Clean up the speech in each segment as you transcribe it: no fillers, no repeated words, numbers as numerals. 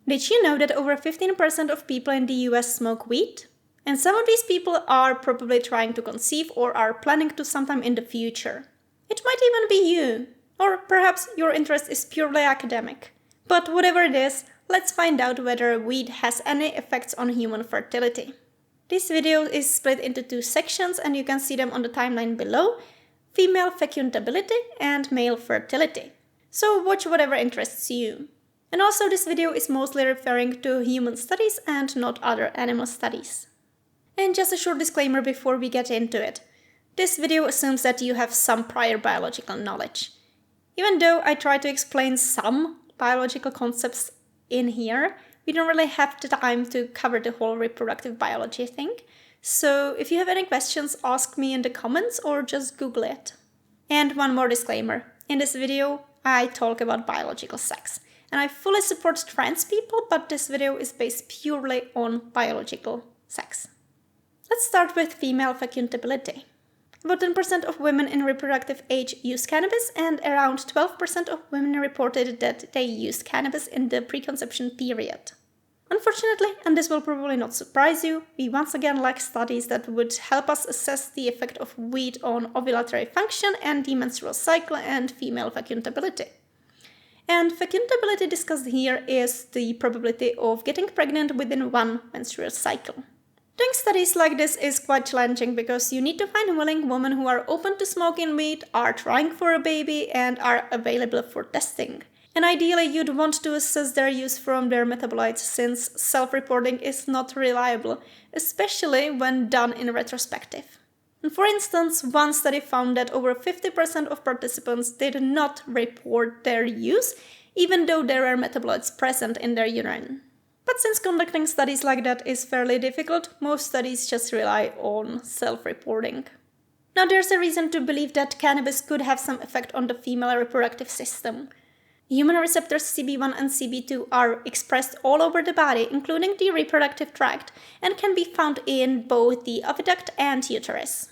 Did you know that over 15% of people in the US smoke weed? And some of these people are probably trying to conceive or are planning to sometime in the future. It might even be you. Or perhaps your interest is purely academic. But whatever it is, let's find out whether weed has any effects on human fertility. This video is split into two sections and you can see them on the timeline below: female fecundability and male fertility. So watch whatever interests you. And also this video is mostly referring to human studies and not other animal studies. And just a short disclaimer before we get into it. This video assumes that you have some prior biological knowledge. Even though I try to explain some biological concepts in here, we don't really have the time to cover the whole reproductive biology thing. So if you have any questions, ask me in the comments or just Google it. And one more disclaimer. In this video, I talk about biological sex. And I fully support trans people, but this video is based purely on biological sex. Let's start with female fecundability. About 10% of women in reproductive age use cannabis, and around 12% of women reported that they used cannabis in the preconception period. Unfortunately, and this will probably not surprise you, we once again lack studies that would help us assess the effect of weed on ovulatory function and the menstrual cycle and female fecundability. And fecundability discussed here is the probability of getting pregnant within one menstrual cycle. Doing studies like this is quite challenging because you need to find willing women who are open to smoking weed, are trying for a baby, and are available for testing. And ideally, you'd want to assess their use from their metabolites since self-reporting is not reliable, especially when done in retrospective. And for instance, one study found that over 50% of participants did not report their use, even though there were metabolites present in their urine. But since conducting studies like that is fairly difficult, most studies just rely on self-reporting. Now there's a reason to believe that cannabis could have some effect on the female reproductive system. Human receptors CB1 and CB2 are expressed all over the body, including the reproductive tract, and can be found in both the oviduct and uterus.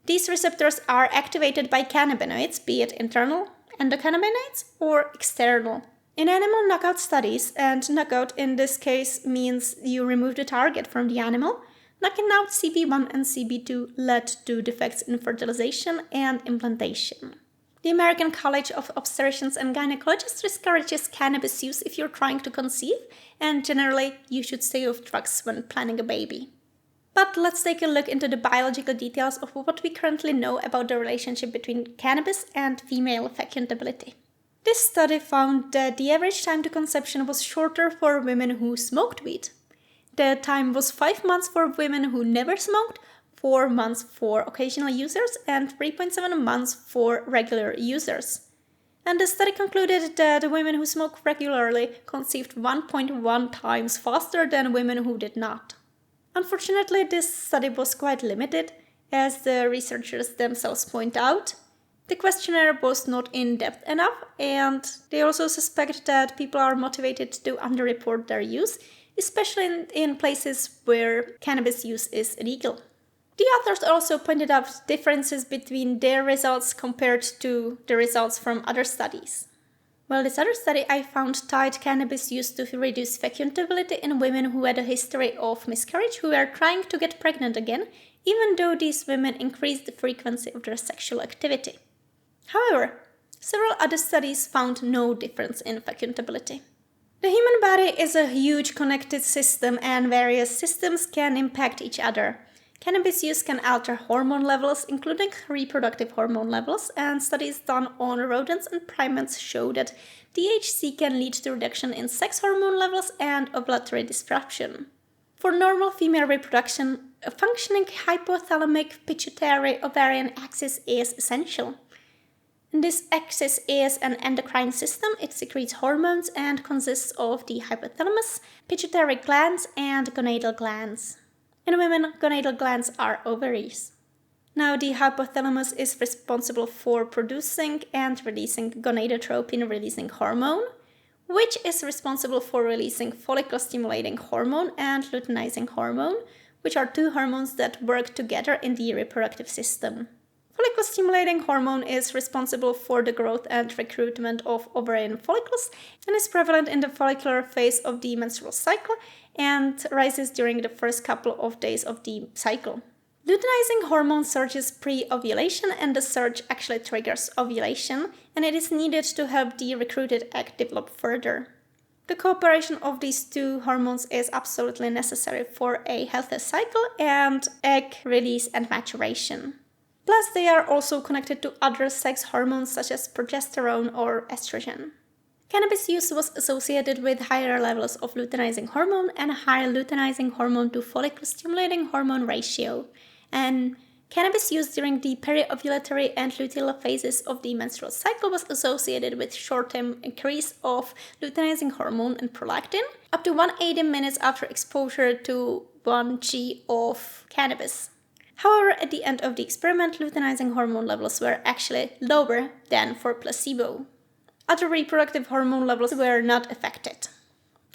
These receptors are activated by cannabinoids, be it internal endocannabinoids or external. In animal knockout studies, and knockout in this case means you remove the target from the animal, knocking out CB1 and CB2 led to defects in fertilization and implantation. The American College of Obstetricians and Gynecologists discourages cannabis use if you're trying to conceive, and generally you should stay off drugs when planning a baby. But let's take a look into the biological details of what we currently know about the relationship between cannabis and female fecundability. This study found that the average time to conception was shorter for women who smoked weed. The time was 5 months for women who never smoked, 4 months for occasional users, and 3.7 months for regular users. And the study concluded that women who smoke regularly conceived 1.1 times faster than women who did not. Unfortunately, this study was quite limited, as the researchers themselves point out. The questionnaire was not in-depth enough, and they also suspect that people are motivated to underreport their use, especially in places where cannabis use is illegal. The authors also pointed out differences between their results compared to the results from other studies. Well, this other study I found tied cannabis use to reduce fecundability in women who had a history of miscarriage who were trying to get pregnant again, even though these women increased the frequency of their sexual activity. However, several other studies found no difference in fecundability. The human body is a huge connected system, and various systems can impact each other. Cannabis use can alter hormone levels, including reproductive hormone levels, and studies done on rodents and primates show that THC can lead to reduction in sex hormone levels and ovulatory disruption. For normal female reproduction, a functioning hypothalamic pituitary ovarian axis is essential. This axis is an endocrine system. It secretes hormones and consists of the hypothalamus, pituitary glands, and gonadal glands. In women, gonadal glands are ovaries. Now, the hypothalamus is responsible for producing and releasing gonadotropin-releasing hormone, which is responsible for releasing follicle-stimulating hormone and luteinizing hormone, which are two hormones that work together in the reproductive system. Follicle-stimulating hormone is responsible for the growth and recruitment of ovarian follicles and is prevalent in the follicular phase of the menstrual cycle and rises during the first couple of days of the cycle. Luteinizing hormone surges pre-ovulation, and the surge actually triggers ovulation, and it is needed to help the recruited egg develop further. The cooperation of these two hormones is absolutely necessary for a healthy cycle and egg release and maturation. Plus, they are also connected to other sex hormones such as progesterone or estrogen. Cannabis use was associated with higher levels of luteinizing hormone and a higher luteinizing hormone to follicle-stimulating hormone ratio. And cannabis use during the peri-ovulatory and luteal phases of the menstrual cycle was associated with short-term increase of luteinizing hormone and prolactin up to 180 minutes after exposure to 1 g of cannabis. However, at the end of the experiment, luteinizing hormone levels were actually lower than for placebo. Other reproductive hormone levels were not affected.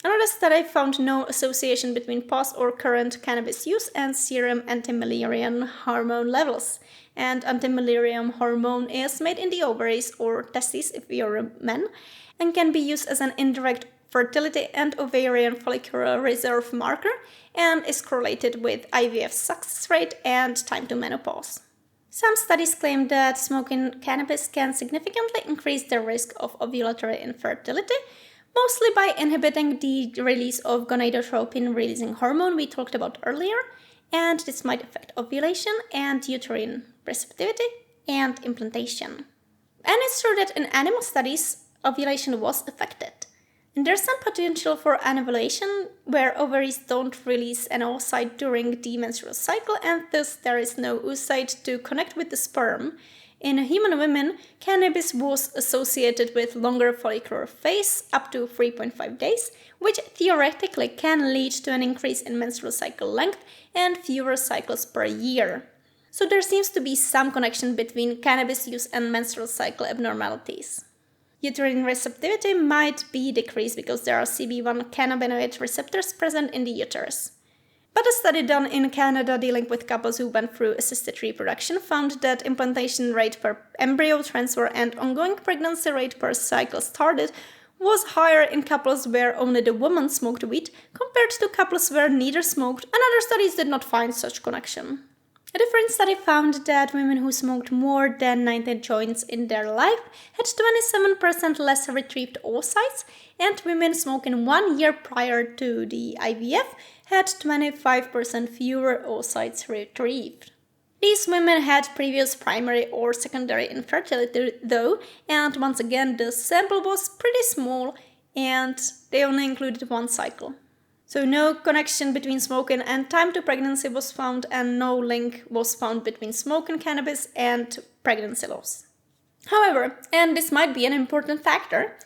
Another study found no association between past or current cannabis use and serum anti-Müllerian hormone levels. And anti-Müllerian hormone is made in the ovaries or testes if you're a man and can be used as an indirect fertility and ovarian follicular reserve marker and is correlated with IVF success rate and time to menopause. Some studies claim that smoking cannabis can significantly increase the risk of ovulatory infertility, mostly by inhibiting the release of gonadotropin-releasing hormone we talked about earlier, and this might affect ovulation and uterine receptivity and implantation. And it's true that in animal studies, ovulation was affected. And there's some potential for anovulation, where ovaries don't release an oocyte during the menstrual cycle, and thus there is no oocyte to connect with the sperm. In human women, cannabis was associated with longer follicular phase, up to 3.5 days, which theoretically can lead to an increase in menstrual cycle length and fewer cycles per year. So there seems to be some connection between cannabis use and menstrual cycle abnormalities. Uterine receptivity might be decreased because there are CB1 cannabinoid receptors present in the uterus. But a study done in Canada dealing with couples who went through assisted reproduction found that implantation rate per embryo transfer and ongoing pregnancy rate per cycle started was higher in couples where only the woman smoked weed compared to couples where neither smoked, and other studies did not find such connection. A different study found that women who smoked more than 90 joints in their life had 27% less retrieved oocytes, and women smoking 1 year prior to the IVF had 25% fewer oocytes retrieved. These women had previous primary or secondary infertility though, and once again the sample was pretty small and they only included 1 cycle. So no connection between smoking and time to pregnancy was found, and no link was found between smoking cannabis and pregnancy loss. However, and this might be an important factor,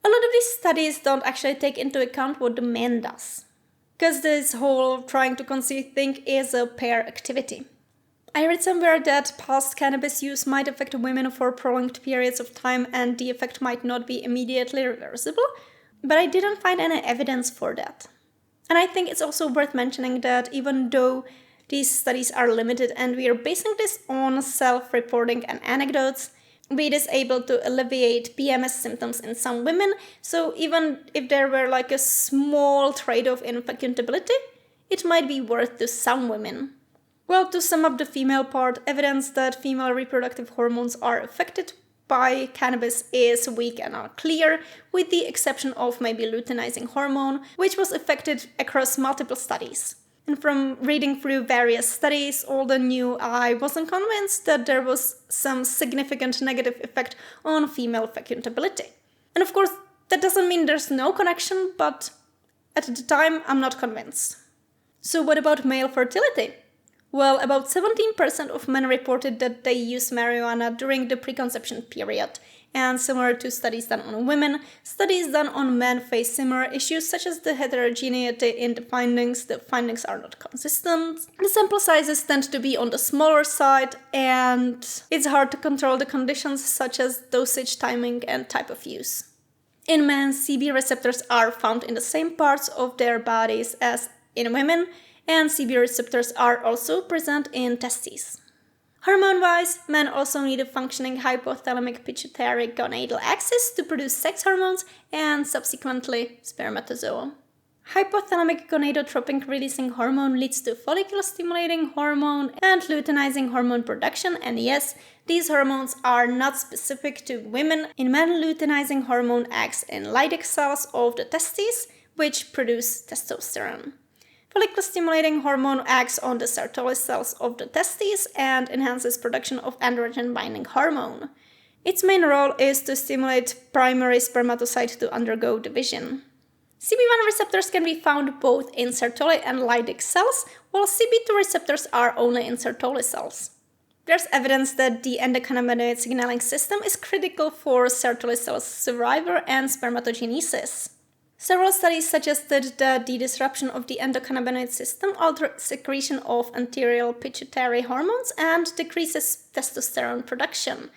a lot of these studies don't actually take into account what the man does. Because this whole trying to conceive thing is a pair activity. I read somewhere that past cannabis use might affect women for prolonged periods of time and the effect might not be immediately reversible, but I didn't find any evidence for that. And I think it's also worth mentioning that even though these studies are limited and we are basing this on self-reporting and anecdotes, weed is able to alleviate PMS symptoms in some women, so even if there were like a small trade-off in fecundability, it might be worth to some women. Well, to sum up the female part, evidence that female reproductive hormones are affected by cannabis is weak and unclear, with the exception of maybe luteinizing hormone, which was affected across multiple studies. And from reading through various studies, old and new, I wasn't convinced that there was some significant negative effect on female fecundability. And of course, that doesn't mean there's no connection, but at the time, I'm not convinced. So what about male fertility? Well, about 17% of men reported that they use marijuana during the preconception period. And similar to studies done on women, studies done on men face similar issues such as the heterogeneity in the findings are not consistent, the sample sizes tend to be on the smaller side, and it's hard to control the conditions such as dosage, timing, and type of use. In men, CB receptors are found in the same parts of their bodies as in women, and CB receptors are also present in testes. Hormone-wise, men also need a functioning hypothalamic pituitary gonadal axis to produce sex hormones and subsequently spermatozoa. Hypothalamic gonadotropin releasing hormone leads to follicle-stimulating hormone and luteinizing hormone production, and yes, these hormones are not specific to women. In men, luteinizing hormone acts in Leydig cells of the testes, which produce testosterone. Follicle-stimulating hormone acts on the Sertoli cells of the testes and enhances production of androgen-binding hormone. Its main role is to stimulate primary spermatocyte to undergo division. CB1 receptors can be found both in Sertoli and Leydig cells, while CB2 receptors are only in Sertoli cells. There's evidence that the endocannabinoid signaling system is critical for Sertoli cells survival and spermatogenesis. Several studies suggested that the disruption of the endocannabinoid system alters secretion of anterior pituitary hormones and decreases testosterone production.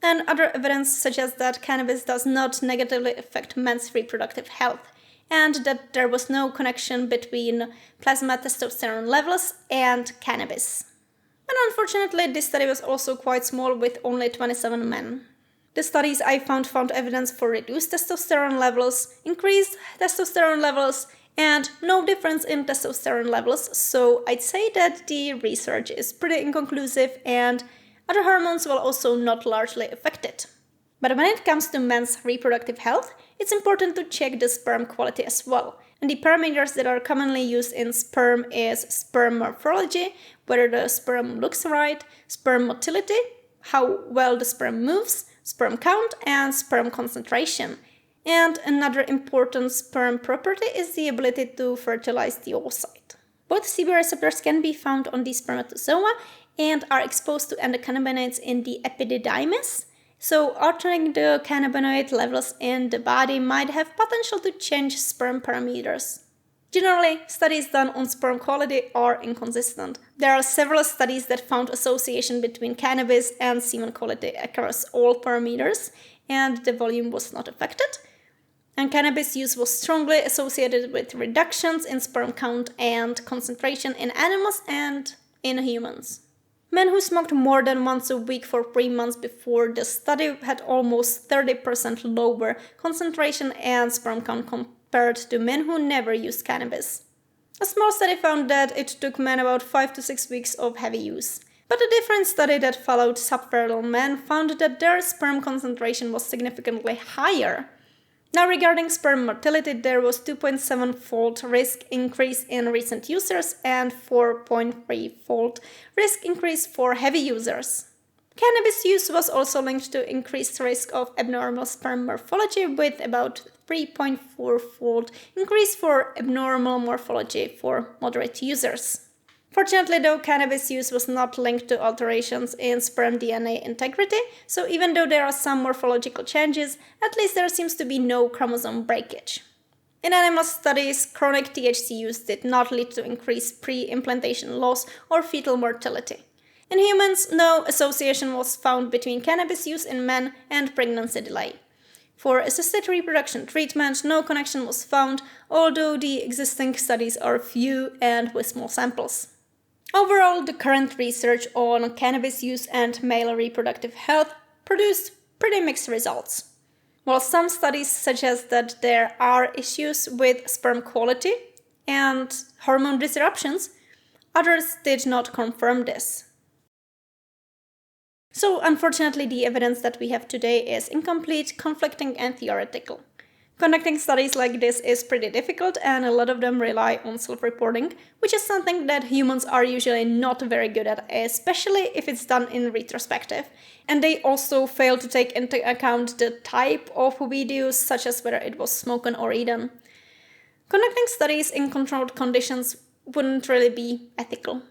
And other evidence suggests that cannabis does not negatively affect men's reproductive health, and that there was no connection between plasma testosterone levels and cannabis. And unfortunately, this study was also quite small with only 27 men. The studies I found evidence for reduced testosterone levels, increased testosterone levels, and no difference in testosterone levels, so I'd say that the research is pretty inconclusive and other hormones were also not largely affected. But when it comes to men's reproductive health, it's important to check the sperm quality as well. And the parameters that are commonly used in sperm is sperm morphology, whether the sperm looks right, sperm motility, how well the sperm moves, sperm count, and sperm concentration. And another important sperm property is the ability to fertilize the oocyte. Both CB receptors can be found on the spermatozoa and are exposed to endocannabinoids in the epididymis. So altering the cannabinoid levels in the body might have potential to change sperm parameters. Generally, studies done on sperm quality are inconsistent. There are several studies that found association between cannabis and semen quality across all parameters, and the volume was not affected. And cannabis use was strongly associated with reductions in sperm count and concentration in animals and in humans. Men who smoked more than once a week for 3 months before the study had almost 30% lower concentration and sperm count compared to men who never used cannabis. A small study found that it took men about 5 to 6 weeks of heavy use. But a different study that followed subfertile men found that their sperm concentration was significantly higher. Now regarding sperm motility, there was 2.7-fold risk increase in recent users and 4.3-fold risk increase for heavy users. Cannabis use was also linked to increased risk of abnormal sperm morphology with about 3.4-fold increase for abnormal morphology for moderate users. Fortunately though, cannabis use was not linked to alterations in sperm DNA integrity, so even though there are some morphological changes, at least there seems to be no chromosome breakage. In animal studies, chronic THC use did not lead to increased pre-implantation loss or fetal mortality. In humans, no association was found between cannabis use in men and pregnancy delay. For assisted reproduction treatment, no connection was found, although the existing studies are few and with small samples. Overall, the current research on cannabis use and male reproductive health produced pretty mixed results. While some studies suggest that there are issues with sperm quality and hormone disruptions, others did not confirm this. So, unfortunately, the evidence that we have today is incomplete, conflicting, and theoretical. Conducting studies like this is pretty difficult, and a lot of them rely on self-reporting, which is something that humans are usually not very good at, especially if it's done in retrospective. And they also fail to take into account the type of videos, such as whether it was smoken or eaten. Conducting studies in controlled conditions wouldn't really be ethical.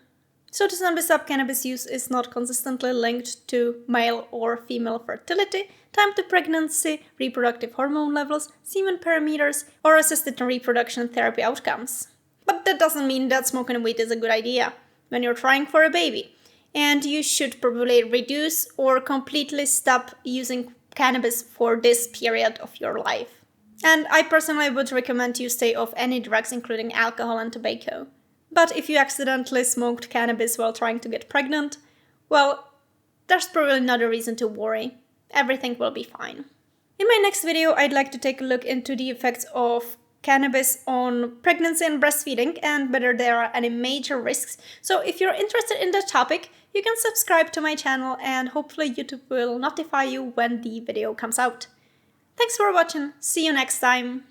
So to sum this up, cannabis use is not consistently linked to male or female fertility, time to pregnancy, reproductive hormone levels, semen parameters, or assisted reproduction therapy outcomes. But that doesn't mean that smoking weed is a good idea when you're trying for a baby. And you should probably reduce or completely stop using cannabis for this period of your life. And I personally would recommend you stay off any drugs, including alcohol and tobacco. But if you accidentally smoked cannabis while trying to get pregnant, well, there's probably not a reason to worry. Everything will be fine. In my next video, I'd like to take a look into the effects of cannabis on pregnancy and breastfeeding and whether there are any major risks. So if you're interested in that topic, you can subscribe to my channel and hopefully YouTube will notify you when the video comes out. Thanks for watching. See you next time.